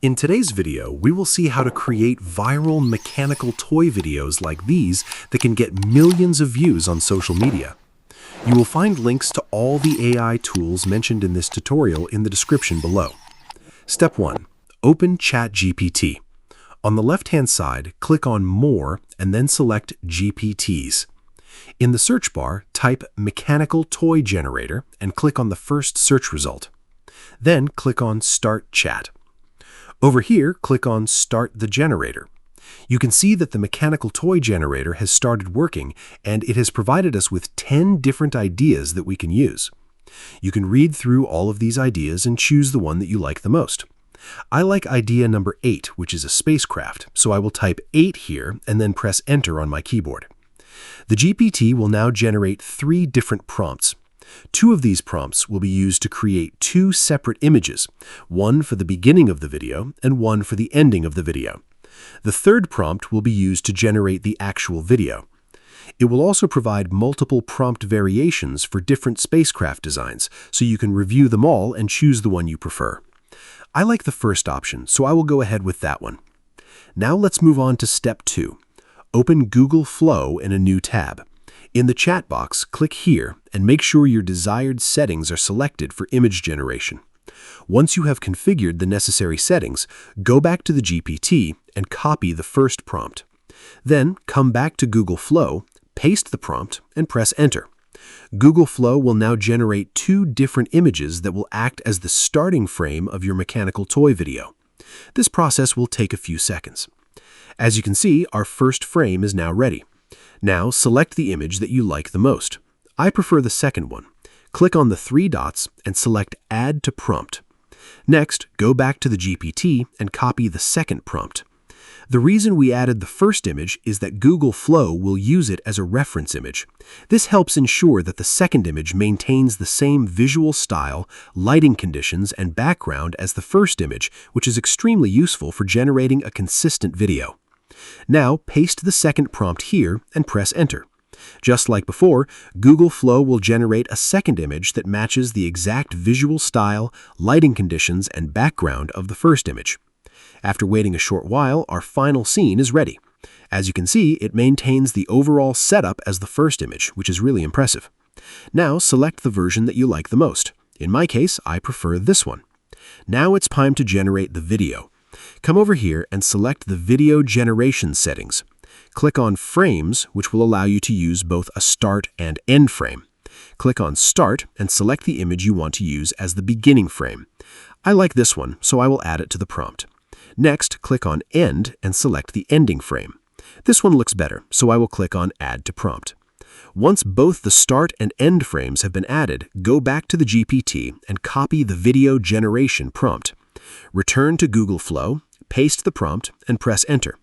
In today's video, we will see how to create viral mechanical toy videos like these that can get millions of views on social media. You will find links to all the AI tools mentioned in this tutorial in the description below. Step 1. Open ChatGPT. On the left-hand side, click on More and then select GPTs. In the search bar, type Mechanical Toy Generator and click on the first search result. Then click on Start Chat. Over here, click on Start the Generator. You can see that the Mechanical Toy Generator has started working, and it has provided us with 10 different ideas that we can use. You can read through all of these ideas and choose the one that you like the most. I like idea number 8, which is a spacecraft, so I will type 8 here and then press Enter on my keyboard. The GPT will now generate 3 different prompts. 2 of these prompts will be used to create 2 separate images, one for the beginning of the video and one for the ending of the video. The third prompt will be used to generate the actual video. It will also provide multiple prompt variations for different spacecraft designs, so you can review them all and choose the one you prefer. I like the first option, so I will go ahead with that one. Now let's move on to step 2. Open Google Flow in a new tab. In the chat box, click here and make sure your desired settings are selected for image generation. Once you have configured the necessary settings, go back to the GPT and copy the first prompt. Then come back to Google Flow, paste the prompt, and press Enter. Google Flow will now generate 2 different images that will act as the starting frame of your mechanical toy video. This process will take a few seconds. As you can see, our first frame is now ready. Now select the image that you like the most. I prefer the second one. Click on the 3 dots and select Add to Prompt. Next, go back to the GPT and copy the second prompt. The reason we added the first image is that Google Flow will use it as a reference image. This helps ensure that the second image maintains the same visual style, lighting conditions, and background as the first image, which is extremely useful for generating a consistent video. Now paste the second prompt here and press Enter. Just like before, Google Flow will generate a second image that matches the exact visual style, lighting conditions, and background of the first image. After waiting a short while, our final scene is ready. As you can see, it maintains the overall setup as the first image, which is really impressive. Now select the version that you like the most. In my case, I prefer this one. Now it's time to generate the video. Come over here and select the video generation settings. Click on Frames, which will allow you to use both a start and end frame. Click on Start and select the image you want to use as the beginning frame. I like this one, so I will add it to the prompt. Next, click on End and select the ending frame. This one looks better, so I will click on Add to Prompt. Once both the start and end frames have been added, go back to the GPT and copy the video generation prompt. Return to Google Flow, paste the prompt, and press Enter.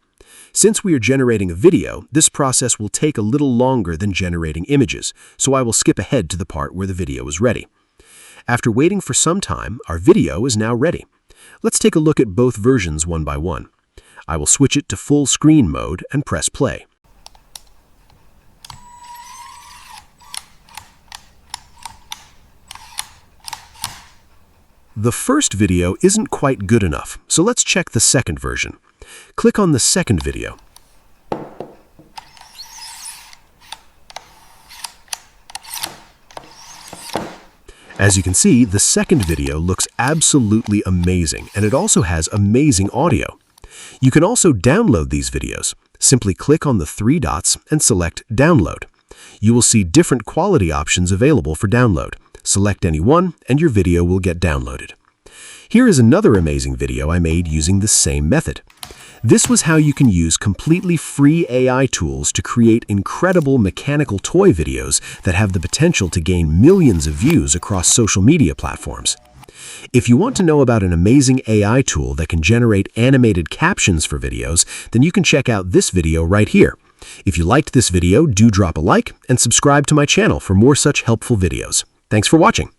Since we are generating a video, this process will take a little longer than generating images, so I will skip ahead to the part where the video is ready. After waiting for some time, our video is now ready. Let's take a look at both versions one by one. I will switch it to full screen mode and press play. The first video isn't quite good enough, so let's check the second version. Click on the second video. As you can see, the second video looks absolutely amazing, and it also has amazing audio. You can also download these videos. Simply click on the 3 dots and select Download. You will see different quality options available for download. Select any one, and your video will get downloaded. Here is another amazing video I made using the same method. This was how you can use completely free AI tools to create incredible mechanical toy videos that have the potential to gain millions of views across social media platforms. If you want to know about an amazing AI tool that can generate animated captions for videos, then you can check out this video right here. If you liked this video, do drop a like and subscribe to my channel for more such helpful videos. Thanks for watching.